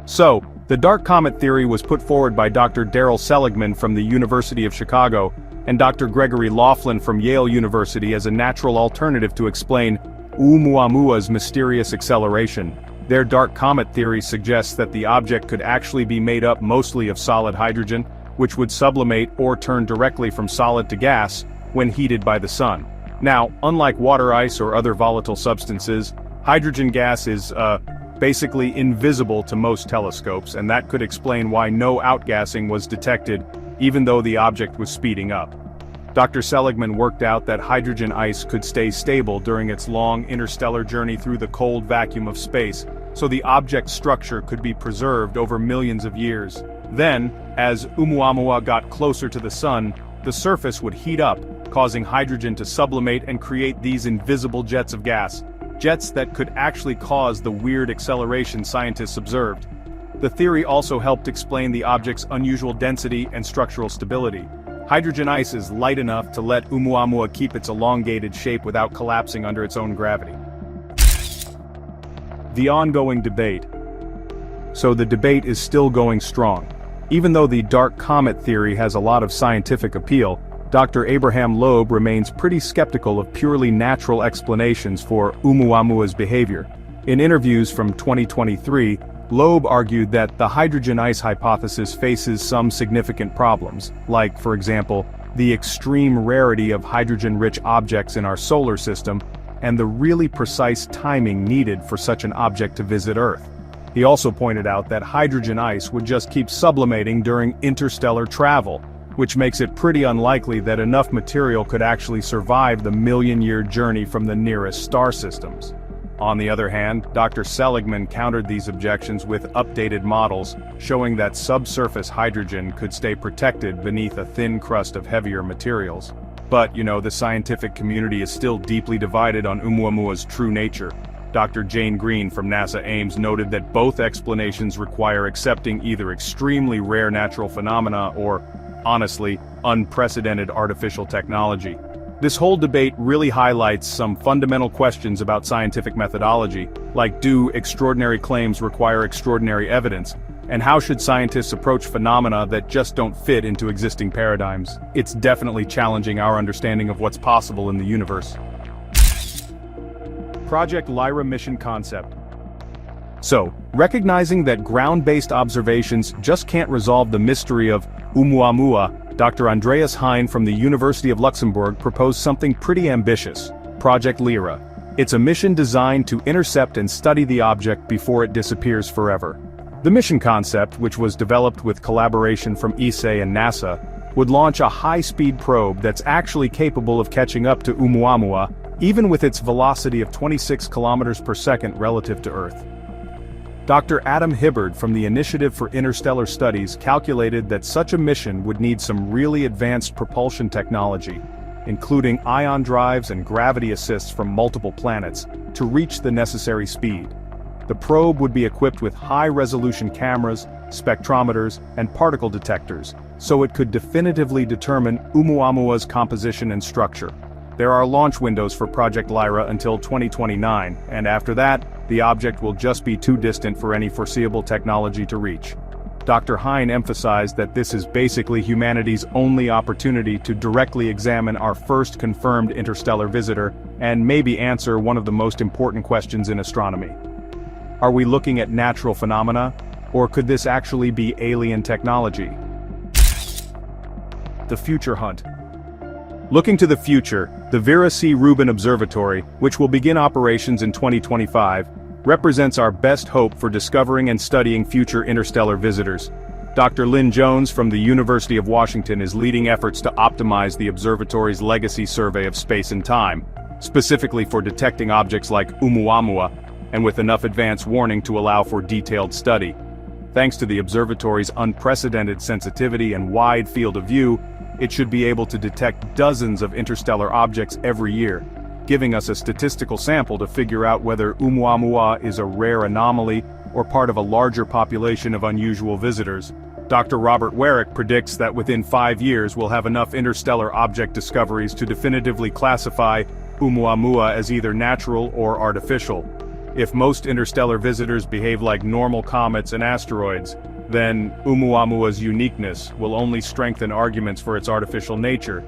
So, the dark comet theory was put forward by Dr. Daryl Seligman from the University of Chicago and Dr. Gregory Laughlin from Yale University as a natural alternative to explain Oumuamua's mysterious acceleration. Their dark comet theory suggests that the object could actually be made up mostly of solid hydrogen, which would sublimate or turn directly from solid to gas when heated by the sun. Now, unlike water ice or other volatile substances, hydrogen gas is, basically invisible to most telescopes, and that could explain why no outgassing was detected, even though the object was speeding up. Dr. Seligman worked out that hydrogen ice could stay stable during its long interstellar journey through the cold vacuum of space, so the object's structure could be preserved over millions of years. Then, as Oumuamua got closer to the sun, the surface would heat up, causing hydrogen to sublimate and create these invisible jets of gas. Jets that could actually cause the weird acceleration scientists observed. The theory also helped explain the object's unusual density and structural stability. Hydrogen ice is light enough to let Oumuamua keep its elongated shape without collapsing under its own gravity. The ongoing debate. So the debate is still going strong. Even though the dark comet theory has a lot of scientific appeal, Dr. Abraham Loeb remains pretty skeptical of purely natural explanations for Oumuamua's behavior. In interviews from 2023, Loeb argued that the hydrogen ice hypothesis faces some significant problems, like, for example, the extreme rarity of hydrogen-rich objects in our solar system, and the really precise timing needed for such an object to visit Earth. He also pointed out that hydrogen ice would just keep sublimating during interstellar travel, which makes it pretty unlikely that enough material could actually survive the million-year journey from the nearest star systems. On the other hand, Dr. Seligman countered these objections with updated models showing that subsurface hydrogen could stay protected beneath a thin crust of heavier materials. But, the scientific community is still deeply divided on Oumuamua's true nature. Dr. Jane Green from NASA Ames noted that both explanations require accepting either extremely rare natural phenomena or, honestly, unprecedented artificial technology. This whole debate really highlights some fundamental questions about scientific methodology, like do extraordinary claims require extraordinary evidence, and how should scientists approach phenomena that just don't fit into existing paradigms? It's definitely challenging our understanding of what's possible in the universe. Project Lyra mission concept. So, recognizing that ground-based observations just can't resolve the mystery of Oumuamua, Dr. Andreas Hein from the University of Luxembourg proposed something pretty ambitious: Project Lyra. It's a mission designed to intercept and study the object before it disappears forever. The mission concept, which was developed with collaboration from ESA and NASA, would launch a high-speed probe that's actually capable of catching up to Oumuamua, even with its velocity of 26 kilometers per second relative to Earth. Dr. Adam Hibbard from the Initiative for Interstellar Studies calculated that such a mission would need some really advanced propulsion technology, including ion drives and gravity assists from multiple planets, to reach the necessary speed. The probe would be equipped with high-resolution cameras, spectrometers, and particle detectors, so it could definitively determine Oumuamua's composition and structure. There are launch windows for Project Lyra until 2029, and after that, the object will just be too distant for any foreseeable technology to reach. Dr. Hein emphasized that this is basically humanity's only opportunity to directly examine our first confirmed interstellar visitor, and maybe answer one of the most important questions in astronomy. Are we looking at natural phenomena, or could this actually be alien technology? The Future Hunt. Looking to the future, the Vera C. Rubin Observatory, which will begin operations in 2025, represents our best hope for discovering and studying future interstellar visitors. Dr. Lynn Jones from the University of Washington is leading efforts to optimize the observatory's legacy survey of space and time, specifically for detecting objects like Oumuamua, and with enough advance warning to allow for detailed study. Thanks to the observatory's unprecedented sensitivity and wide field of view, it should be able to detect dozens of interstellar objects every year, giving us a statistical sample to figure out whether Oumuamua is a rare anomaly or part of a larger population of unusual visitors. Dr. Robert Warwick predicts that within 5 years we'll have enough interstellar object discoveries to definitively classify Oumuamua as either natural or artificial. If most interstellar visitors behave like normal comets and asteroids, then Oumuamua's uniqueness will only strengthen arguments for its artificial nature.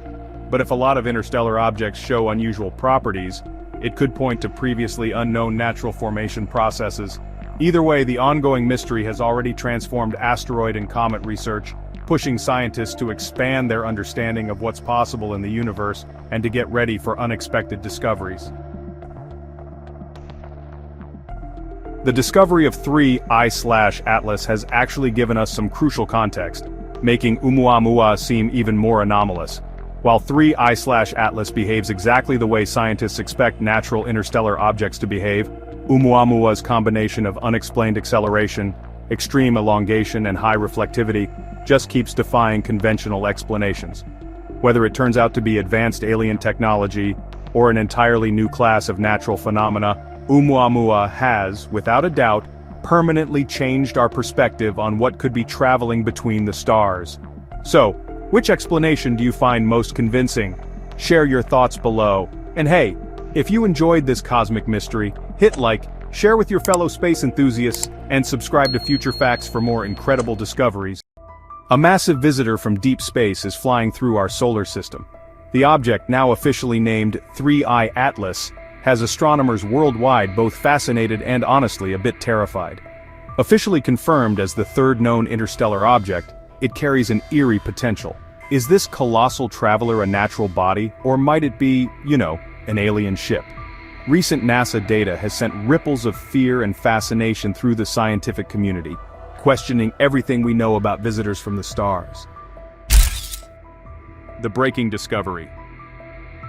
But if a lot of interstellar objects show unusual properties, it could point to previously unknown natural formation processes. Either way, the ongoing mystery has already transformed asteroid and comet research, pushing scientists to expand their understanding of what's possible in the universe and to get ready for unexpected discoveries. The discovery of 3I/Atlas has actually given us some crucial context, making Oumuamua seem even more anomalous. While 3I/Atlas behaves exactly the way scientists expect natural interstellar objects to behave, Oumuamua's combination of unexplained acceleration, extreme elongation and high reflectivity just keeps defying conventional explanations. Whether it turns out to be advanced alien technology or an entirely new class of natural phenomena, Oumuamua has, without a doubt, permanently changed our perspective on what could be traveling between the stars. So, which explanation do you find most convincing? Share your thoughts below. And hey, if you enjoyed this cosmic mystery, hit like, share with your fellow space enthusiasts, and subscribe to Future Facts for more incredible discoveries. A massive visitor from deep space is flying through our solar system. The object, now officially named 3I Atlas, has astronomers worldwide both fascinated and honestly a bit terrified. Officially confirmed as the third known interstellar object, it carries an eerie potential. Is this colossal traveler a natural body, or might it be, an alien ship? Recent NASA data has sent ripples of fear and fascination through the scientific community, questioning everything we know about visitors from the stars. The breaking discovery.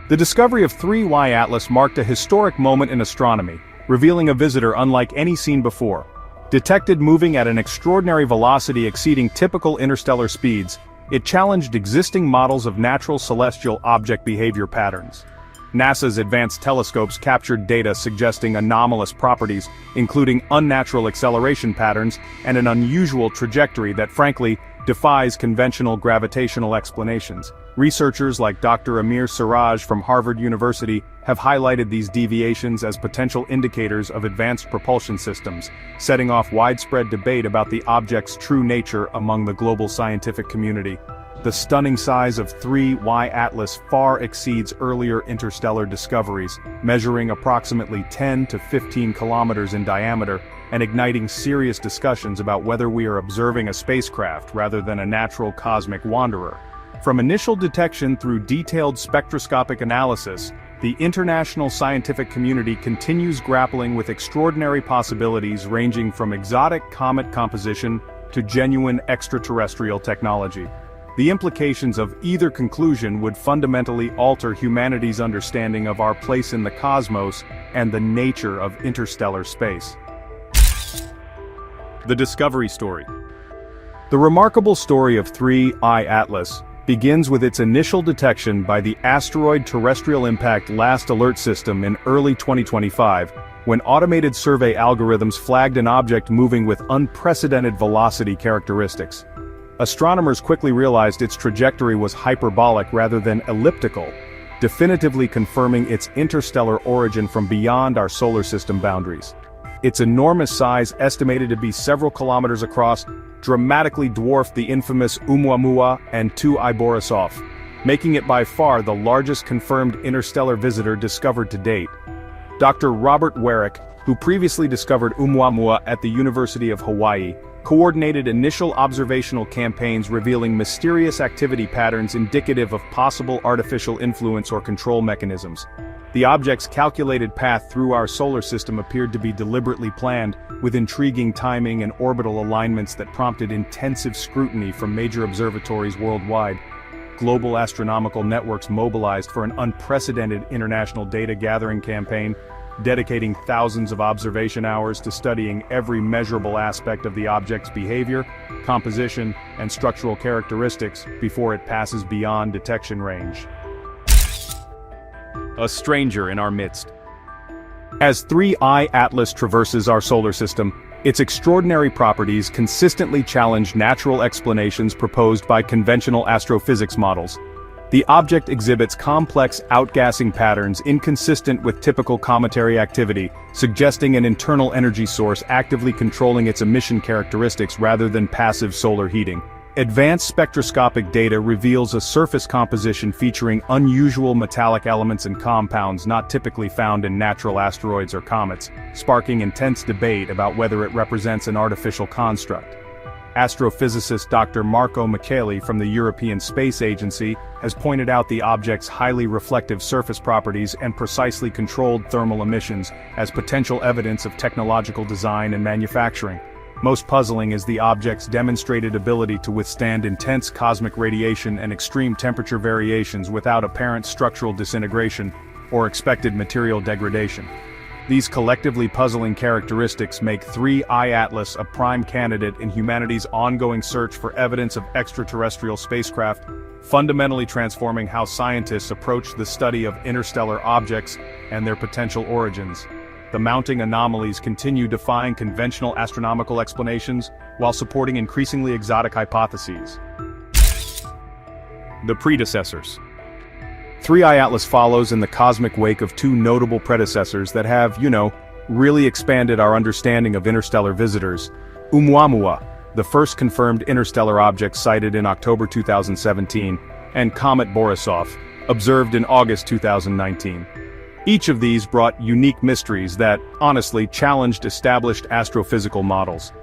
The discovery of 3Y Atlas marked a historic moment in astronomy, revealing a visitor unlike any seen before. Detected moving at an extraordinary velocity exceeding typical interstellar speeds, it challenged existing models of natural celestial object behavior patterns. NASA's advanced telescopes captured data suggesting anomalous properties, including unnatural acceleration patterns and an unusual trajectory that frankly defies conventional gravitational explanations. Researchers like Dr. Amir Siraj from Harvard University have highlighted these deviations as potential indicators of advanced propulsion systems, setting off widespread debate about the object's true nature among the global scientific community. The stunning size of 3Y Atlas far exceeds earlier interstellar discoveries, measuring approximately 10 to 15 kilometers in diameter, and igniting serious discussions about whether we are observing a spacecraft rather than a natural cosmic wanderer. From initial detection through detailed spectroscopic analysis, the international scientific community continues grappling with extraordinary possibilities ranging from exotic comet composition to genuine extraterrestrial technology. The implications of either conclusion would fundamentally alter humanity's understanding of our place in the cosmos and the nature of interstellar space. The discovery story. The remarkable story of 3I Atlas begins with its initial detection by the Asteroid Terrestrial Impact Last Alert System in early 2025, when automated survey algorithms flagged an object moving with unprecedented velocity characteristics. Astronomers quickly realized its trajectory was hyperbolic rather than elliptical, definitively confirming its interstellar origin from beyond our solar system boundaries. Its enormous size, estimated to be several kilometers across, dramatically dwarfed the infamous Oumuamua and 2I Borisov, making it by far the largest confirmed interstellar visitor discovered to date. Dr. Robert Warwick, who previously discovered Oumuamua at the University of Hawaii, coordinated initial observational campaigns revealing mysterious activity patterns indicative of possible artificial influence or control mechanisms. The object's calculated path through our solar system appeared to be deliberately planned, with intriguing timing and orbital alignments that prompted intensive scrutiny from major observatories worldwide. Global astronomical networks mobilized for an unprecedented international data gathering campaign, dedicating thousands of observation hours to studying every measurable aspect of the object's behavior, composition, and structural characteristics before it passes beyond detection range. A stranger in our midst. As 3I Atlas traverses our solar system, its extraordinary properties consistently challenge natural explanations proposed by conventional astrophysics models. The object exhibits complex outgassing patterns inconsistent with typical cometary activity, suggesting an internal energy source actively controlling its emission characteristics rather than passive solar heating. Advanced spectroscopic data reveals a surface composition featuring unusual metallic elements and compounds not typically found in natural asteroids or comets, sparking intense debate about whether it represents an artificial construct. Astrophysicist Dr. Marco Micheli from the European Space Agency has pointed out the object's highly reflective surface properties and precisely controlled thermal emissions as potential evidence of technological design and manufacturing. Most puzzling is the object's demonstrated ability to withstand intense cosmic radiation and extreme temperature variations without apparent structural disintegration or expected material degradation. These collectively puzzling characteristics make 3I Atlas a prime candidate in humanity's ongoing search for evidence of extraterrestrial spacecraft, fundamentally transforming how scientists approach the study of interstellar objects and their potential origins. The mounting anomalies continue defying conventional astronomical explanations while supporting increasingly exotic hypotheses. The predecessors. 3I Atlas follows in the cosmic wake of two notable predecessors that have, really expanded our understanding of interstellar visitors. Oumuamua, the first confirmed interstellar object sighted in October 2017, and Comet Borisov, observed in August 2019. Each of these brought unique mysteries that, honestly, challenged established astrophysical models.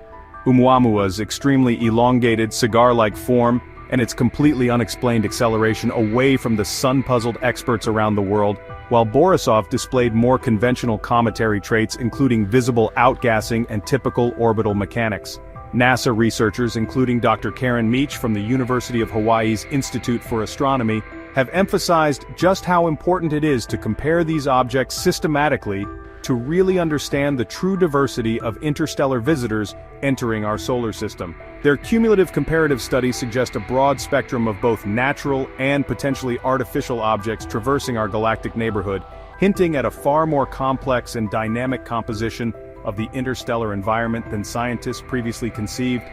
Oumuamua's extremely elongated, cigar-like form and its completely unexplained acceleration away from the sun-puzzled experts around the world, while Borisov displayed more conventional cometary traits including visible outgassing and typical orbital mechanics. NASA researchers including Dr. Karen Meach from the University of Hawaii's Institute for Astronomy have emphasized just how important it is to compare these objects systematically to really understand the true diversity of interstellar visitors entering our solar system. Their cumulative comparative studies suggest a broad spectrum of both natural and potentially artificial objects traversing our galactic neighborhood, hinting at a far more complex and dynamic composition of the interstellar environment than scientists previously conceived.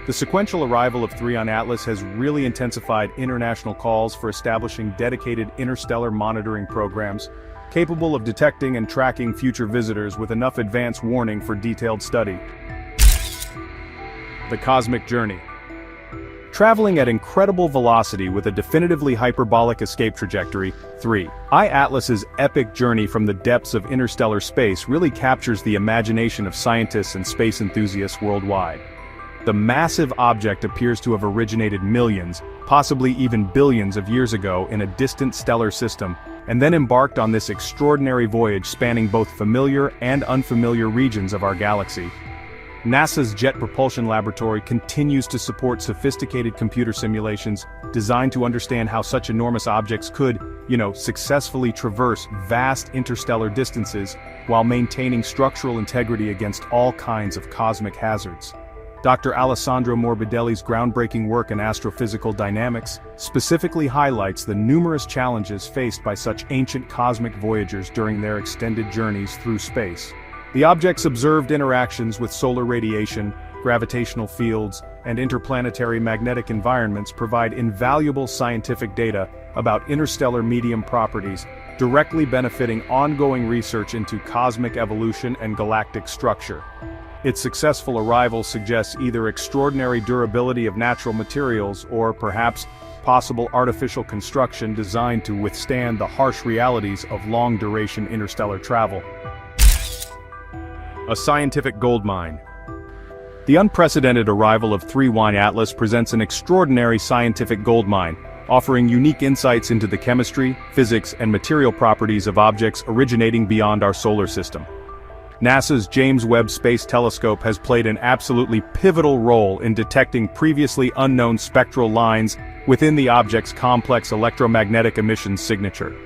The sequential arrival of 3 on Atlas has really intensified international calls for establishing dedicated interstellar monitoring programs, capable of detecting and tracking future visitors with enough advance warning for detailed study. The cosmic journey. Traveling at incredible velocity with a definitively hyperbolic escape trajectory, 3I Atlas's epic journey from the depths of interstellar space really captures the imagination of scientists and space enthusiasts worldwide. The massive object appears to have originated millions, possibly even billions of years ago in a distant stellar system, and then embarked on this extraordinary voyage spanning both familiar and unfamiliar regions of our galaxy. NASA's Jet Propulsion Laboratory continues to support sophisticated computer simulations designed to understand how such enormous objects could, successfully traverse vast interstellar distances while maintaining structural integrity against all kinds of cosmic hazards. Dr. Alessandro Morbidelli's groundbreaking work in astrophysical dynamics specifically highlights the numerous challenges faced by such ancient cosmic voyagers during their extended journeys through space. The object's observed interactions with solar radiation, gravitational fields, and interplanetary magnetic environments provide invaluable scientific data about interstellar medium properties, directly benefiting ongoing research into cosmic evolution and galactic structure. Its successful arrival suggests either extraordinary durability of natural materials or perhaps possible artificial construction designed to withstand the harsh realities of long-duration interstellar travel. A scientific goldmine. The unprecedented arrival of 3I Atlas presents an extraordinary scientific goldmine, offering unique insights into the chemistry, physics, and material properties of objects originating beyond our solar system. NASA's James Webb Space Telescope has played an absolutely pivotal role in detecting previously unknown spectral lines within the object's complex electromagnetic emissions signature.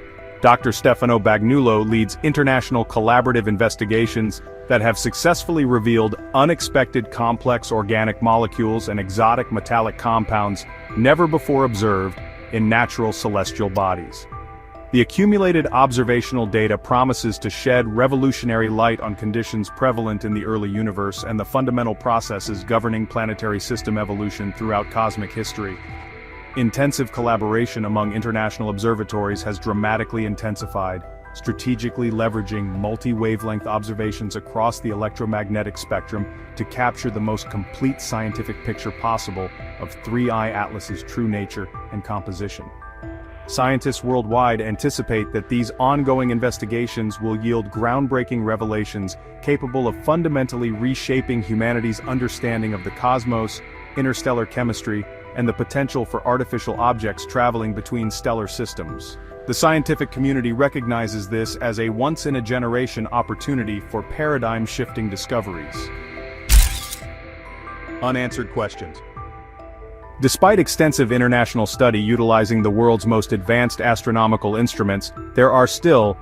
Dr. Stefano Bagnulo leads international collaborative investigations that have successfully revealed unexpected complex organic molecules and exotic metallic compounds never before observed in natural celestial bodies. The accumulated observational data promises to shed revolutionary light on conditions prevalent in the early universe and the fundamental processes governing planetary system evolution throughout cosmic history. Intensive collaboration among international observatories has dramatically intensified, strategically leveraging multi-wavelength observations across the electromagnetic spectrum to capture the most complete scientific picture possible of 3I Atlas's true nature and composition. Scientists worldwide anticipate that these ongoing investigations will yield groundbreaking revelations capable of fundamentally reshaping humanity's understanding of the cosmos, interstellar chemistry, and the potential for artificial objects traveling between stellar systems. The scientific community recognizes this as a once-in-a-generation opportunity for paradigm-shifting discoveries. Unanswered questions. Despite extensive international study utilizing the world's most advanced astronomical instruments, there are still,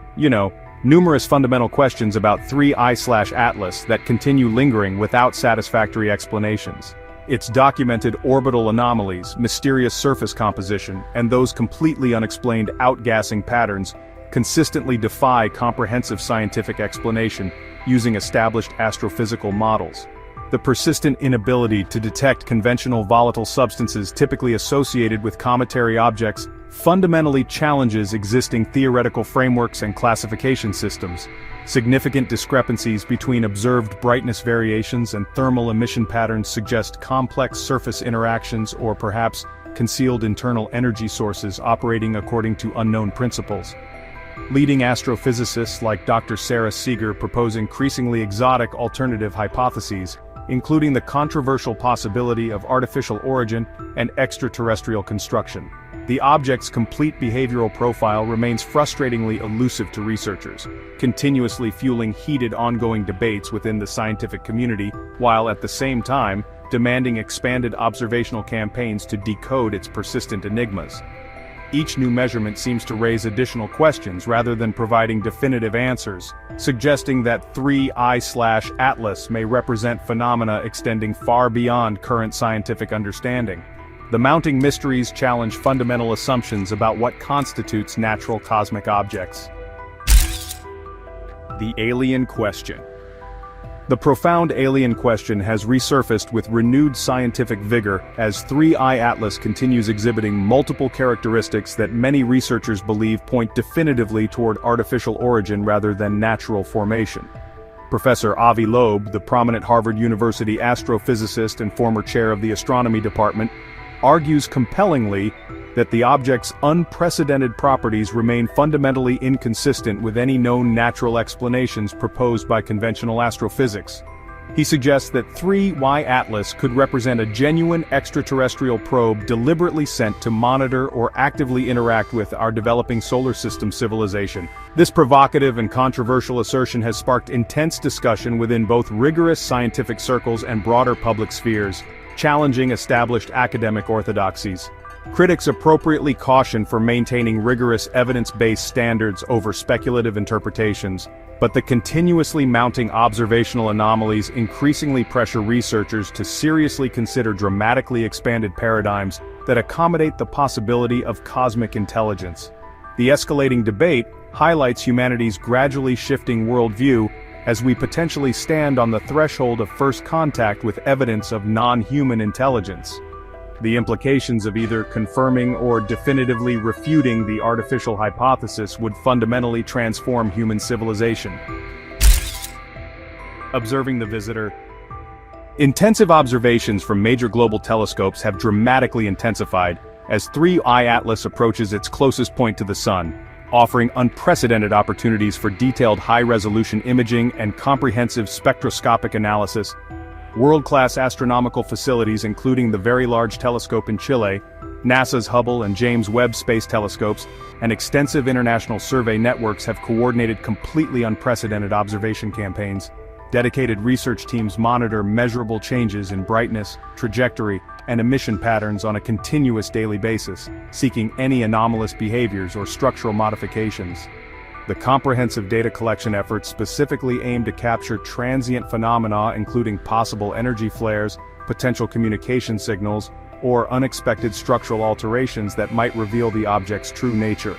numerous fundamental questions about 3I/Atlas that continue lingering without satisfactory explanations. Its documented orbital anomalies, mysterious surface composition, and those completely unexplained outgassing patterns consistently defy comprehensive scientific explanation using established astrophysical models. The persistent inability to detect conventional volatile substances typically associated with cometary objects fundamentally challenges existing theoretical frameworks and classification systems. Significant discrepancies between observed brightness variations and thermal emission patterns suggest complex surface interactions or perhaps concealed internal energy sources operating according to unknown principles. Leading astrophysicists like Dr. Sarah Seeger propose increasingly exotic alternative hypotheses, including the controversial possibility of artificial origin and extraterrestrial construction. The object's complete behavioral profile remains frustratingly elusive to researchers, continuously fueling heated ongoing debates within the scientific community, while at the same time, demanding expanded observational campaigns to decode its persistent enigmas. each new measurement seems to raise additional questions rather than providing definitive answers, suggesting that 3I/Atlas may represent phenomena extending far beyond current scientific understanding. The mounting mysteries challenge fundamental assumptions about what constitutes natural cosmic objects. The alien question. The profound alien question has resurfaced with renewed scientific vigor as 3I/Atlas continues exhibiting multiple characteristics that many researchers believe point definitively toward artificial origin rather than natural formation. Professor Avi Loeb, the prominent Harvard University astrophysicist and former chair of the astronomy department, argues compellingly that the object's unprecedented properties remain fundamentally inconsistent with any known natural explanations proposed by conventional astrophysics. He suggests that 3I/Atlas could represent a genuine extraterrestrial probe deliberately sent to monitor or actively interact with our developing solar system civilization. This provocative and controversial assertion has sparked intense discussion within both rigorous scientific circles and broader public spheres, challenging established academic orthodoxies. Critics appropriately caution for maintaining rigorous evidence-based standards over speculative interpretations, but the continuously mounting observational anomalies increasingly pressure researchers to seriously consider dramatically expanded paradigms that accommodate the possibility of cosmic intelligence. The escalating debate highlights humanity's gradually shifting worldview as we potentially stand on the threshold of first contact with evidence of non-human intelligence. The implications of either confirming or definitively refuting the artificial hypothesis would fundamentally transform human civilization. Observing the visitor. Intensive observations from major global telescopes have dramatically intensified as 3I/Atlas approaches its closest point to the Sun, offering unprecedented opportunities for detailed high-resolution imaging and comprehensive spectroscopic analysis. World-class astronomical facilities including the Very Large Telescope in Chile, NASA's Hubble and James Webb Space Telescopes, and extensive international survey networks have coordinated completely unprecedented observation campaigns. Dedicated research teams monitor measurable changes in brightness, trajectory, and emission patterns on a continuous daily basis, seeking any anomalous behaviors or structural modifications. The comprehensive data collection efforts specifically aim to capture transient phenomena including possible energy flares, potential communication signals, or unexpected structural alterations that might reveal the object's true nature.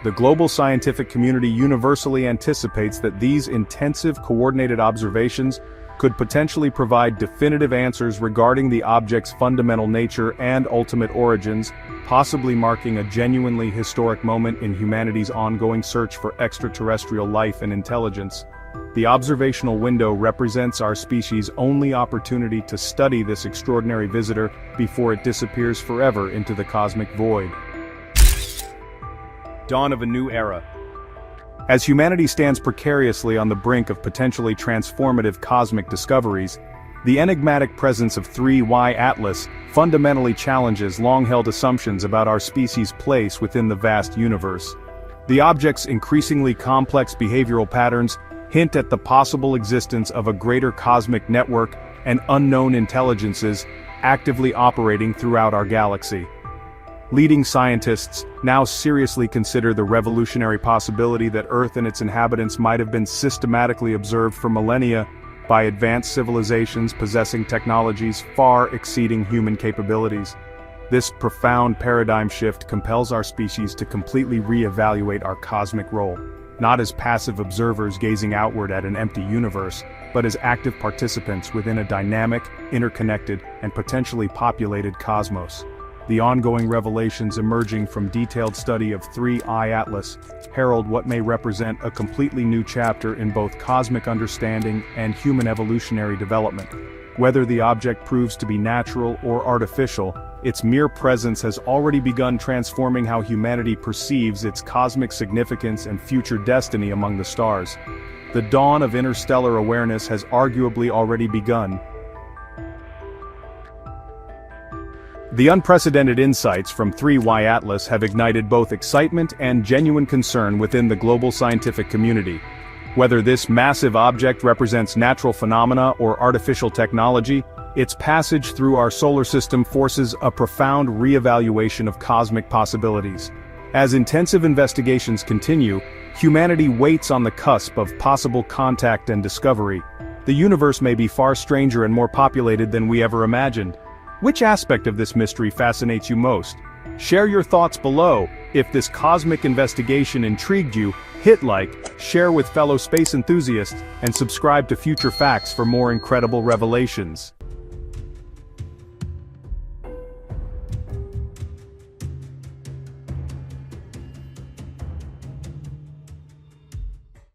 The global scientific community universally anticipates that these intensive coordinated observations could potentially provide definitive answers regarding the object's fundamental nature and ultimate origins, possibly marking a genuinely historic moment in humanity's ongoing search for extraterrestrial life and intelligence. The observational window represents our species' only opportunity to study this extraordinary visitor before it disappears forever into the cosmic void. Dawn of a new era. As humanity stands precariously on the brink of potentially transformative cosmic discoveries, the enigmatic presence of 3I/Atlas fundamentally challenges long-held assumptions about our species' place within the vast universe. The object's increasingly complex behavioral patterns hint at the possible existence of a greater cosmic network and unknown intelligences actively operating throughout our galaxy. Leading scientists now seriously consider the revolutionary possibility that Earth and its inhabitants might have been systematically observed for millennia by advanced civilizations possessing technologies far exceeding human capabilities. This profound paradigm shift compels our species to completely re-evaluate our cosmic role, not as passive observers gazing outward at an empty universe, but as active participants within a dynamic, interconnected, and potentially populated cosmos. The ongoing revelations emerging from detailed study of 3I/Atlas herald what may represent a completely new chapter in both cosmic understanding and human evolutionary development. Whether the object proves to be natural or artificial, its mere presence has already begun transforming how humanity perceives its cosmic significance and future destiny among the stars. The dawn of interstellar awareness has arguably already begun. The unprecedented insights from 3I/Atlas have ignited both excitement and genuine concern within the global scientific community. Whether this massive object represents natural phenomena or artificial technology, its passage through our solar system forces a profound re-evaluation of cosmic possibilities. As intensive investigations continue, humanity waits on the cusp of possible contact and discovery. The universe may be far stranger and more populated than we ever imagined. Which aspect of this mystery fascinates you most? Share your thoughts below. If this cosmic investigation intrigued you, hit like, share with fellow space enthusiasts, and subscribe to Future Facts for more incredible revelations.